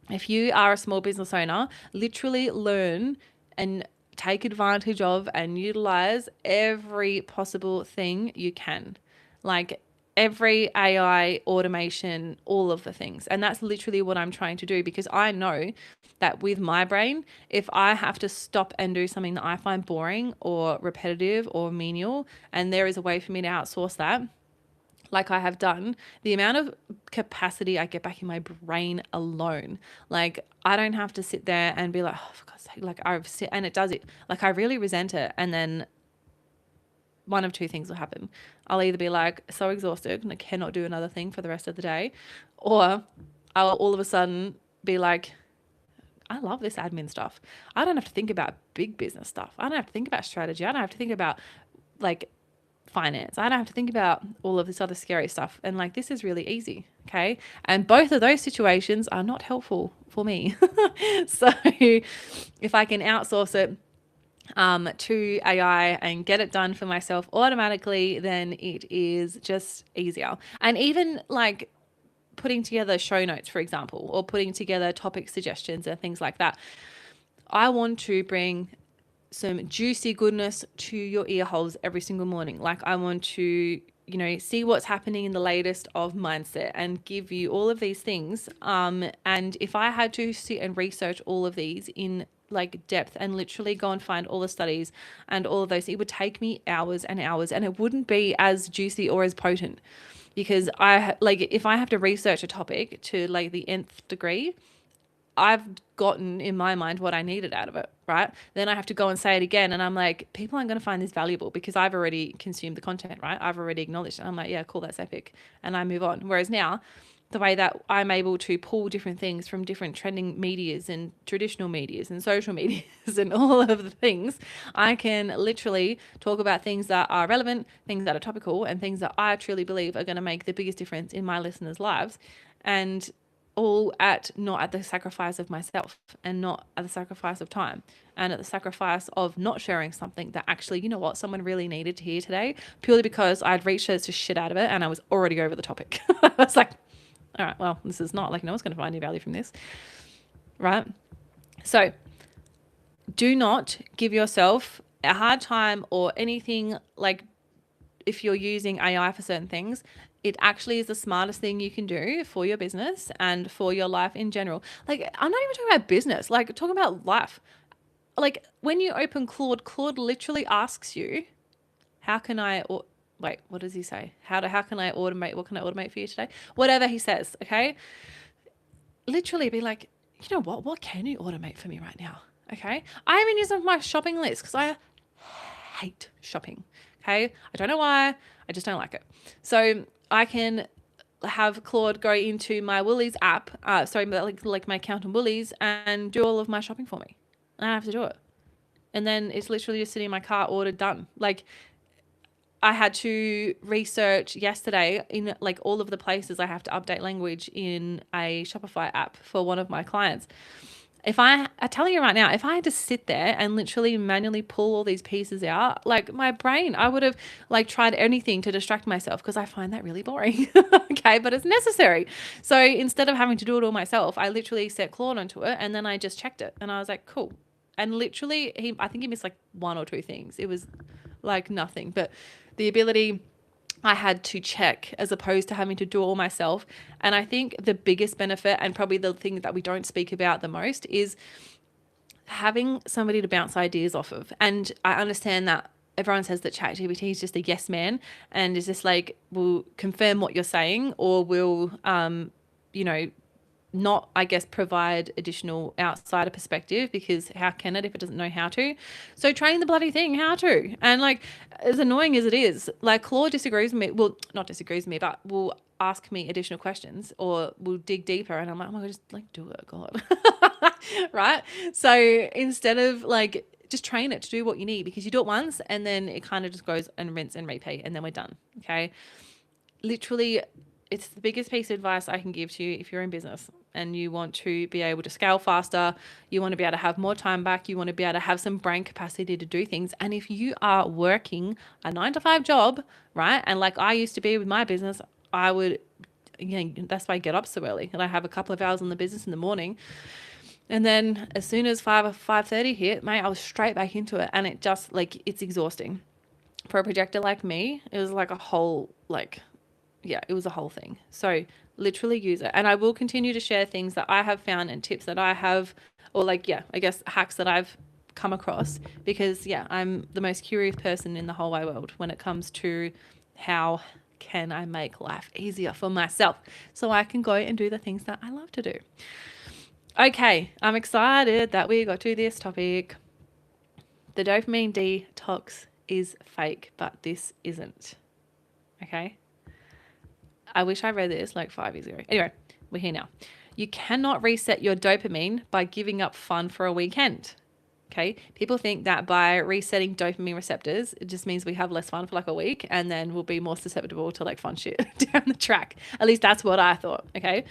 if you are a small business owner, literally learn and take advantage of and utilize every possible thing you can. Like every AI, automation, all of the things. And that's literally what I'm trying to do, because I know that with my brain, if I have to stop and do something that I find boring or repetitive or menial, and there is a way for me to outsource that, like I have done, the amount of capacity I get back in my brain alone, like I don't have to sit there and be like, oh, for God's sake, like and it does it. Like I really resent it. And then one of two things will happen. I'll either be like so exhausted and I cannot do another thing for the rest of the day, or I'll all of a sudden be like, I love this admin stuff. I don't have to think about big business stuff. I don't have to think about strategy. I don't have to think about like finance. I don't have to think about all of this other scary stuff. And like, this is really easy. Okay. And both of those situations are not helpful for me. So if I can outsource it to AI and get it done for myself automatically, then it is just easier. And even like putting together show notes, for example, or putting together topic suggestions and things like that. I want to bring some juicy goodness to your ear holes every single morning. Like I want to, see what's happening in the latest of mindset and give you all of these things. And if I had to sit and research all of these in like depth and literally go and find all the studies and all of those, it would take me hours and hours, and it wouldn't be as juicy or as potent, because if I have to research a topic to like the nth degree, I've gotten in my mind what I needed out of it, right? Then I have to go and say it again. And I'm like, people aren't going to find this valuable because I've already consumed the content, right? I've already acknowledged it. I'm like, yeah, cool, that's epic. And I move on. Whereas now, the way that I'm able to pull different things from different trending medias and traditional medias and social medias and all of the things, I can literally talk about things that are relevant, things that are topical, and things that I truly believe are going to make the biggest difference in my listeners' lives. And all not at the sacrifice of myself, and not at the sacrifice of time, and at the sacrifice of not sharing something that actually, someone really needed to hear today, purely because I'd researched the shit out of it and I was already over the topic. I was like, all right, well, this is not like no one's going to find any value from this, right? So do not give yourself a hard time or anything. Like, if you're using AI for certain things, it actually is the smartest thing you can do for your business and for your life in general. Like, I'm not even talking about business, like talking about life. Like when you open Claude literally asks you, how can I, or wait, what does he say? How can I automate? What can I automate for you today? Whatever he says. Okay. Literally be like, what can you automate for me right now? Okay. I even use them for my shopping list because I hate shopping. Okay. I don't know why. I just don't like it. So I can have Claude go into my Woolies app, like my account on Woolies, and do all of my shopping for me. I don't have to do it. And then it's literally just sitting in my car, ordered, done. Like, I had to research yesterday in like all of the places I have to update language in a Shopify app for one of my clients. I tell you right now, if I had to sit there and literally manually pull all these pieces out, like my brain, I would have like tried anything to distract myself, because I find that really boring. Okay, but it's necessary. So instead of having to do it all myself, I literally set Claude onto it, and then I just checked it, and I was like, cool. And literally, I think he missed like one or two things. It was like nothing, but the ability I had to check as opposed to having to do it all myself. And I think the biggest benefit, and probably the thing that we don't speak about the most, is having somebody to bounce ideas off of. And I understand that everyone says that ChatGPT is just a yes man and is just like, will confirm what you're saying, or will, not, I guess, provide additional outsider perspective, because how can it if it doesn't know how to? So train the bloody thing how to. And like, as annoying as it is, like Claude disagrees with me. Well, not disagrees with me, but will ask me additional questions or will dig deeper. And I'm like, oh my God, just like do it, God. Right? So instead of like, just train it to do what you need, because you do it once and then it kind of just goes and rinse and repeat, and then we're done. Okay. Literally, it's the biggest piece of advice I can give to you if you're in business and you want to be able to scale faster, you want to be able to have more time back, you want to be able to have some brain capacity to do things. And if you are working a 9-to-5 job, right? And like I used to be with my business, I would, that's why I get up so early, and I have a couple of hours on the business in the morning. And then as soon as 5:30 hit, mate, I was straight back into it. And it just like, it's exhausting. For a projector like me, it was like a whole, it was a whole thing. So literally use it. And I will continue to share things that I have found and tips that I have, or I guess hacks that I've come across, because I'm the most curious person in the whole wide world when it comes to how can I make life easier for myself so I can go and do the things that I love to do. Okay, I'm excited that we got to this topic. The dopamine detox is fake, but this isn't. Okay. I wish I read this like 5 years ago. Anyway, We're here now. You cannot reset your dopamine by giving up fun for a weekend. Okay. People think that by resetting dopamine receptors, it just means we have less fun for like a week and then we'll be more susceptible to like fun shit down the track. At least that's what I thought. Okay.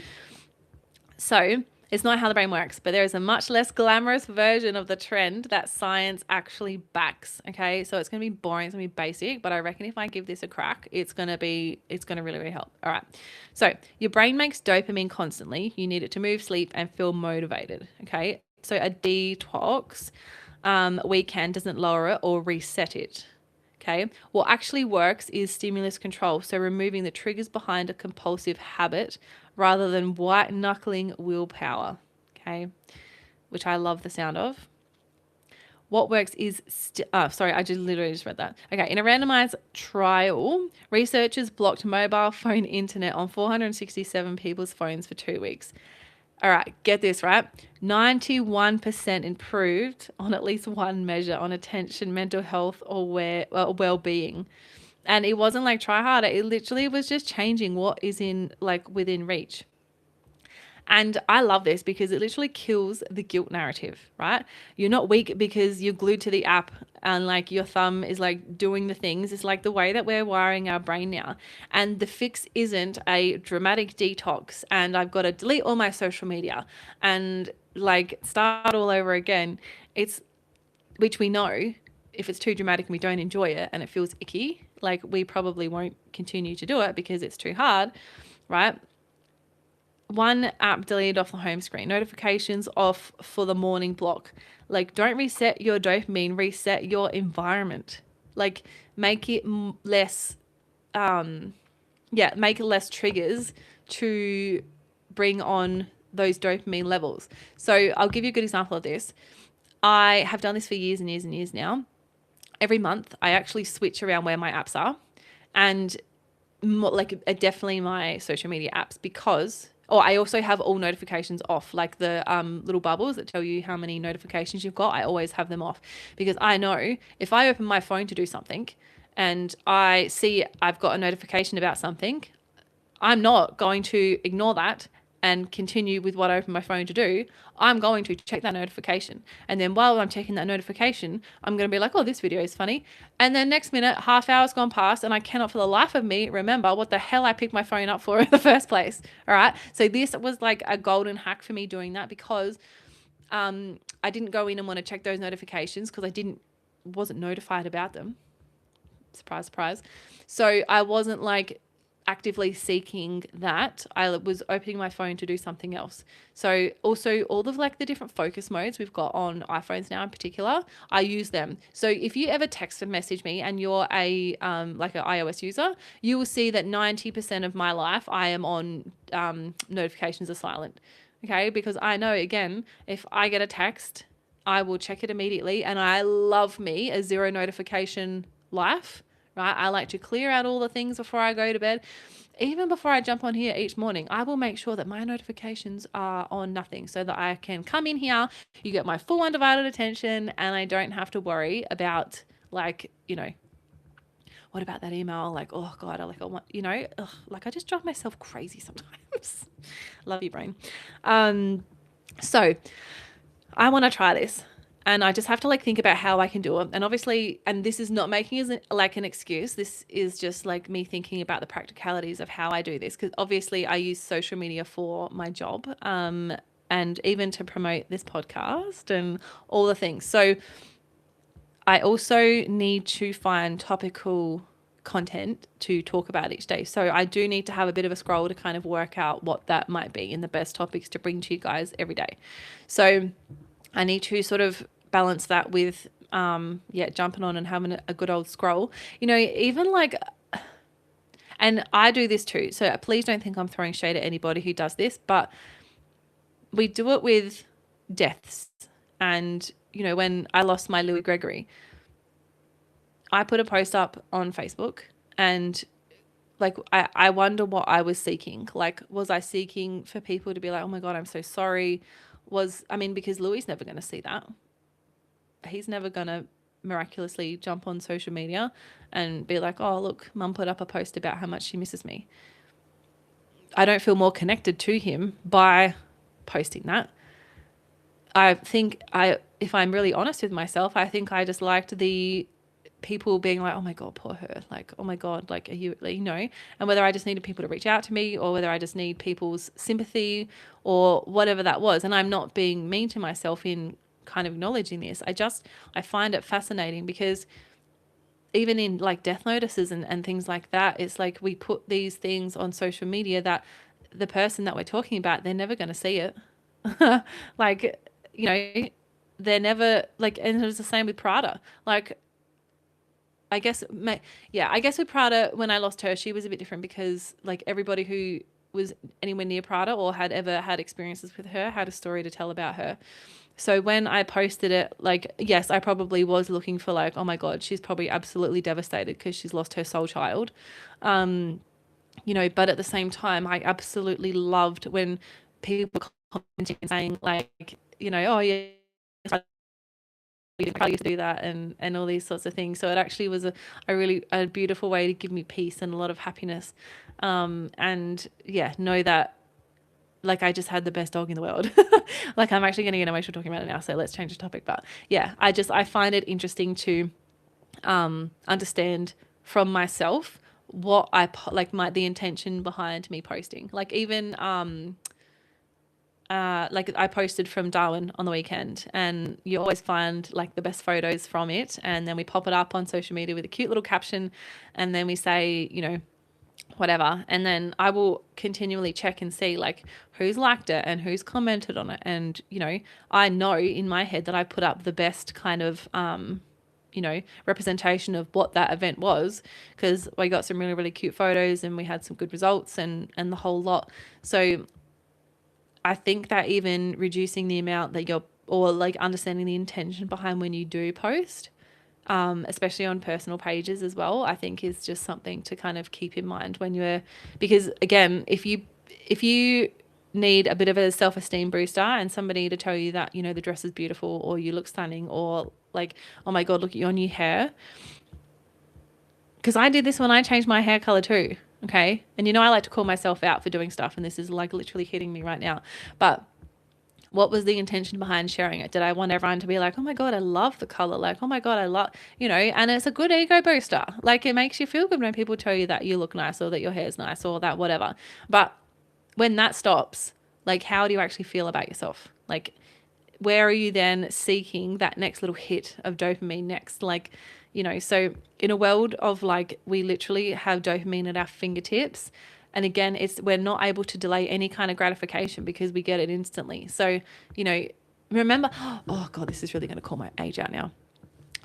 So it's not how the brain works, but there is a much less glamorous version of the trend that science actually backs. Okay. So it's going to be boring. It's going to be basic, but I reckon if I give this a crack, it's going to really, really help. All right. So your brain makes dopamine constantly. You need it to move, sleep, and feel motivated. Okay. So a detox weekend doesn't lower it or reset it. Okay. What actually works is stimulus control. So removing the triggers behind a compulsive habit rather than white knuckling willpower. Okay. Which I love the sound of. What works is, sorry, I just literally just read that. Okay. In a randomized trial, researchers blocked mobile phone internet on 467 people's phones for 2 weeks. All right, get this, right? 91% improved on at least one measure on attention, mental health, or well-being. And it wasn't like try harder. It literally was just changing what is in like within reach. And I love this because it literally kills the guilt narrative, right? You're not weak because you're glued to the app and like your thumb is like doing the things. It's like the way that we're wiring our brain now. And the fix isn't a dramatic detox and I've got to delete all my social media and like start all over again. It's, which we know if it's too dramatic and we don't enjoy it and it feels icky, like we probably won't continue to do it because it's too hard, right? One app deleted off the home screen, notifications off for the morning block. Like, don't reset your dopamine, reset your environment. Like, make it less, make it less triggers to bring on those dopamine levels. So I'll give you a good example of this. I have done this for years and years and years now. Every month, I actually switch around where my apps are, and definitely my social media apps because. Oh, I also have all notifications off, like the little bubbles that tell you how many notifications you've got. I always have them off because I know if I open my phone to do something and I see I've got a notification about something, I'm not going to ignore that and continue with what I opened my phone to do. I'm going to check that notification. And then while I'm checking that notification, I'm going to be like, oh, this video is funny. And then next minute, half hour's gone past and I cannot for the life of me remember what the hell I picked my phone up for in the first place. All right. So this was like a golden hack for me doing that because I didn't go in and want to check those notifications because wasn't notified about them. Surprise, surprise. So I wasn't like actively seeking that. I was opening my phone to do something else. So also all of like the different focus modes we've got on iPhones now in particular, I use them. So if you ever text and message me and you're a like an iOS user, you will see that 90% of my life I am on notifications are silent. Okay, because I know again, if I get a text, I will check it immediately, and I love me a zero notification life. Right? I like to clear out all the things before I go to bed. Even before I jump on here each morning, I will make sure that my notifications are on nothing so that I can come in here, you get my full undivided attention, and I don't have to worry about like, what about that email? Like, oh God, I want, like I just drive myself crazy sometimes. Love you, brain. So I want to try this. And I just have to like think about how I can do it. And obviously, and this is not making as like an excuse. This is just like me thinking about the practicalities of how I do this. Because obviously I use social media for my job and even to promote this podcast and all the things. So I also need to find topical content to talk about each day. So I do need to have a bit of a scroll to kind of work out what that might be and the best topics to bring to you guys every day. So I need to sort of balance that with, jumping on and having a good old scroll, even like, and I do this too. So please don't think I'm throwing shade at anybody who does this, but we do it with deaths. And, when I lost my Louis Gregory, I put a post up on Facebook and like, I wonder what I was seeking. Like, was I seeking for people to be like, oh my God, I'm so sorry. Because Louis never going to see that. He's never going to miraculously jump on social media and be like, oh, look, mum put up a post about how much she misses me. I don't feel more connected to him by posting that. I think if I'm really honest with myself, I think I just liked the people being like, oh my God, poor her. Like, oh my God, like, are you, and whether I just needed people to reach out to me or whether I just need people's sympathy or whatever that was. And I'm not being mean to myself in kind of acknowledging this. I find it fascinating because even in like death notices and things like that, it's like we put these things on social media that the person that we're talking about, they're never going to see it. Like, you know, they're never like, and it was the same with Prada. Like, I guess, I guess with Prada, when I lost her, she was a bit different because like everybody who was anywhere near Prada or had ever had experiences with her had a story to tell about her. So when I posted it, like, yes, I probably was looking for like, oh my God, she's probably absolutely devastated because she's lost her soul child. But at the same time, I absolutely loved when people commenting and saying like, oh yeah, I used to do that and all these sorts of things. So it actually was a beautiful way to give me peace and a lot of happiness. And yeah, know that like I just had the best dog in the world. Like I'm actually getting emotional talking about it now. So let's change the topic. But yeah, I find it interesting to understand from myself what the intention behind me posting. Like even like I posted from Darwin on the weekend, and you always find like the best photos from it, and then we pop it up on social media with a cute little caption, and then we say, whatever, and then I will continually check and see like who's liked it and who's commented on it, and I know in my head that I put up the best kind of representation of what that event was, because we got some really, really cute photos and we had some good results and the whole lot. So I think that even reducing the amount that or like understanding the intention behind when you do post, especially on personal pages as well, I think is just something to kind of keep in mind because again, if you need a bit of a self-esteem booster and somebody to tell you that, the dress is beautiful or you look stunning or like, oh my God, look at your new hair. Because I did this when I changed my hair color too. Okay. And I like to call myself out for doing stuff, and this is like literally hitting me right now. But what was the intention behind sharing it? Did I want everyone to be like, oh my God, I love the color. Like, oh my God, I love, and it's a good ego booster. Like it makes you feel good when people tell you that you look nice or that your hair's nice or that whatever. But when that stops, like, how do you actually feel about yourself? Like, where are you then seeking that next little hit of dopamine next? Like, so in a world of like, we literally have dopamine at our fingertips. And again, we're not able to delay any kind of gratification because we get it instantly. So, remember, oh God, this is really going to call my age out now.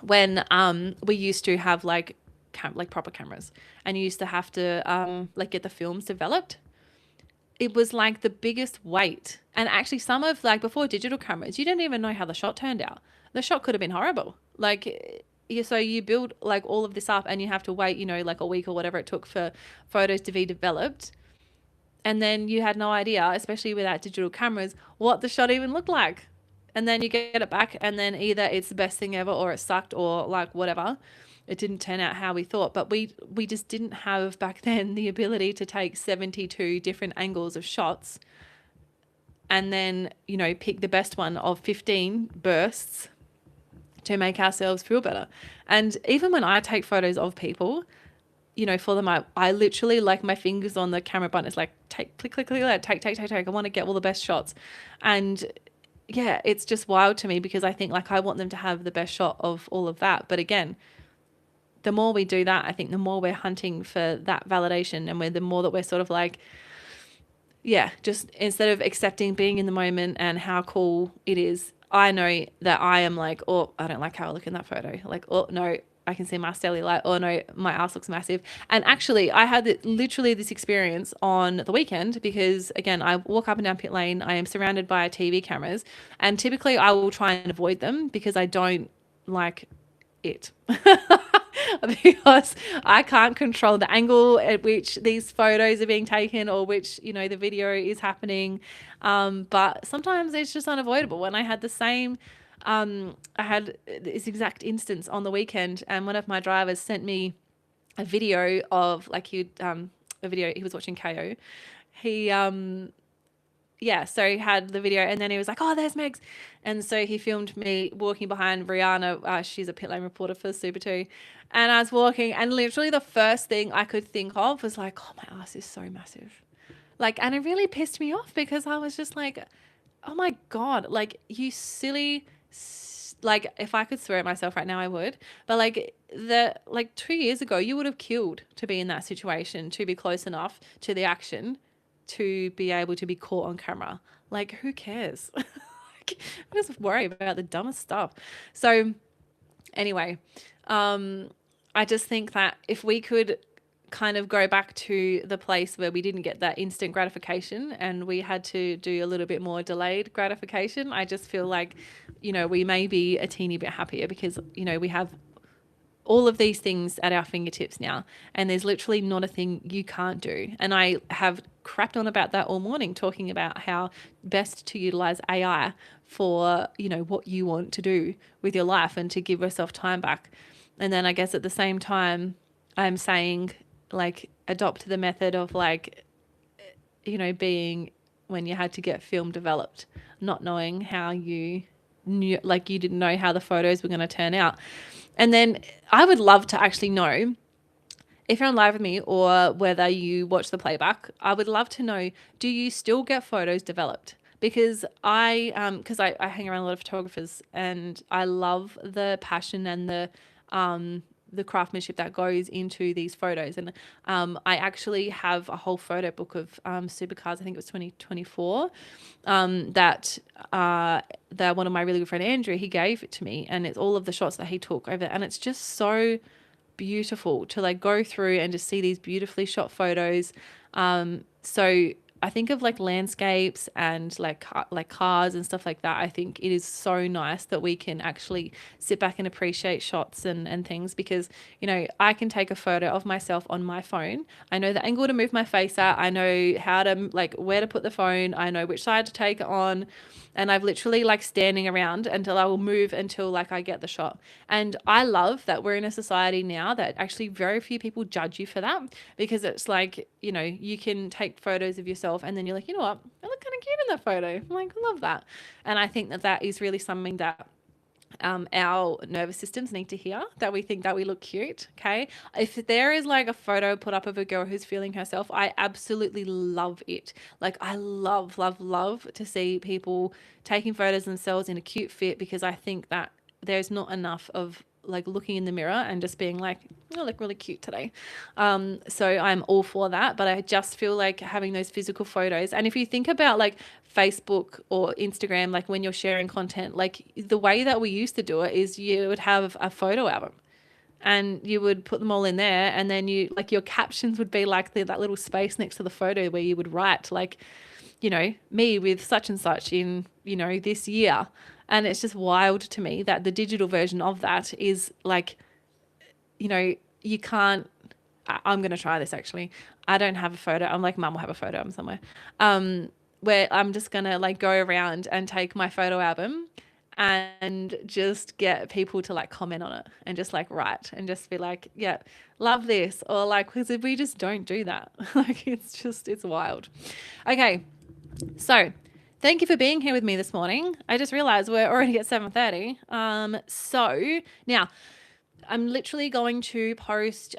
When we used to have like proper cameras, and you used to have to like get the films developed. It was like the biggest weight. And actually some of like before digital cameras, you didn't even know how the shot turned out. The shot could have been horrible. Like, so you build like all of this up and you have to wait, like a week or whatever it took for photos to be developed. And then you had no idea, especially without digital cameras, what the shot even looked like. And then you get it back and then either it's the best thing ever or it sucked or like whatever. It didn't turn out how we thought, but we just didn't have back then the ability to take 72 different angles of shots and then, pick the best one of 15 bursts to make ourselves feel better. And even when I take photos of people, for them, I literally like my fingers on the camera button. It's like, take, click, click, click, take. I want to get all the best shots. And yeah, it's just wild to me because I think like I want them to have the best shot of all of that. But again, the more we do that, I think the more we're hunting for that validation, and the more that we're sort of like, yeah, just instead of accepting being in the moment and how cool it is, I know that I am like, oh, I don't like how I look in that photo. Like, oh no, I can see my cellulite. Oh no, my ass looks massive. And actually I had literally this experience on the weekend because again, I walk up and down pit lane. I am surrounded by TV cameras, and typically I will try and avoid them because I don't like it. Because I can't control the angle at which these photos are being taken or which, the video is happening. But sometimes it's just unavoidable. And I had I had this exact instance on the weekend, and one of my drivers sent me a video of like a video, he was watching KO, yeah, so he had the video and then he was like, oh, there's Megs. And so he filmed me walking behind Brianna. She's a pit lane reporter for Super 2. And I was walking and literally the first thing I could think of was like, oh, my ass is so massive. Like, and it really pissed me off because I was just like, oh my God, like you silly, like if I could swear at myself right now, I would. But like 2 years ago, you would have killed to be in that situation, to be close enough to the action to be able to be caught on camera. Like, who cares? I just worry about the dumbest stuff. So anyway, I just think that if we could kind of go back to the place where we didn't get that instant gratification and we had to do a little bit more delayed gratification, I just feel like, we may be a teeny bit happier because, we have all of these things at our fingertips now, and there's literally not a thing you can't do. And I have crapped on about that all morning, talking about how best to utilize AI for, what you want to do with your life and to give yourself time back. And then I guess at the same time, I'm saying like adopt the method of like, being when you had to get film developed, not knowing how you knew, like you didn't know how the photos were going to turn out. And then I would love to actually know if you're on live with me or whether you watch the playback. I would love to know, do you still get photos developed? Because I hang around a lot of photographers and I love the passion and the craftsmanship that goes into these photos. And I actually have a whole photo book of supercars. I think it was 2024 that one of my really good friend Andrew, he gave it to me, and it's all of the shots that he took over, and it's just so beautiful to like go through and just see these beautifully shot photos. So I think of like landscapes and like cars and stuff like that. I think it is so nice that we can actually sit back and appreciate shots and things, because, I can take a photo of myself on my phone. I know the angle to move my face at. I know how to like where to put the phone. I know which side to take it on. And I've literally like standing around until I will move until like I get the shot. And I love that we're in a society now that actually very few people judge you for that, because it's like, you can take photos of yourself and then you're like, you know what, I look kind of cute in that photo. I'm like, I love that. And I think that is really something that our nervous systems need to hear, that we think that we look cute. Okay. If there is like a photo put up of a girl who's feeling herself, I absolutely love it. Like I love, love, love to see people taking photos themselves in a cute fit, because I think that there's not enough of like looking in the mirror and just being like, I look really cute today. So I'm all for that, but I just feel like having those physical photos. And if you think about like Facebook or Instagram, like when you're sharing content, like the way that we used to do it is you would have a photo album and you would put them all in there, and then you like your captions would be like that little space next to the photo where you would write like, me with such and such in, this year. And it's just wild to me that the digital version of that is like, you can't, I'm going to try this actually. I don't have a photo. I'm like, Mum will have a photo album somewhere. Where I'm just going to like go around and take my photo album and just get people to like comment on it and just like write and just be like, yeah, love this. Or like, because we just don't do that. Like, it's wild. Okay. So thank you for being here with me this morning. I just realized we're already at 7:30. So now I'm literally going to post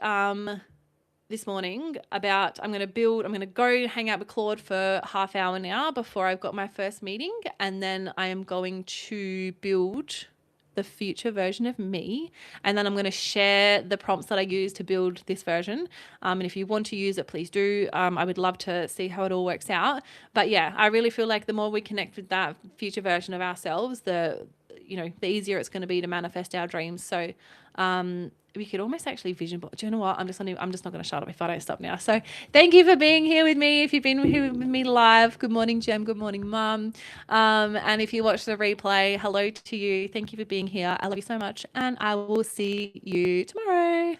this morning about, I'm going to go hang out with Claude for half hour now before I've got my first meeting. And then I am going to build the future version of me. And then I'm going to share the prompts that I use to build this version. And if you want to use it, please do. I would love to see how it all works out. But yeah, I really feel like the more we connect with that future version of ourselves, the easier it's going to be to manifest our dreams. So, we could almost actually vision board. Do you know what? I'm just not going to shut up if I don't stop now. So thank you for being here with me. If you've been here with me live, good morning, Jem. Good morning, Mum. And if you watch the replay, hello to you. Thank you for being here. I love you so much. And I will see you tomorrow.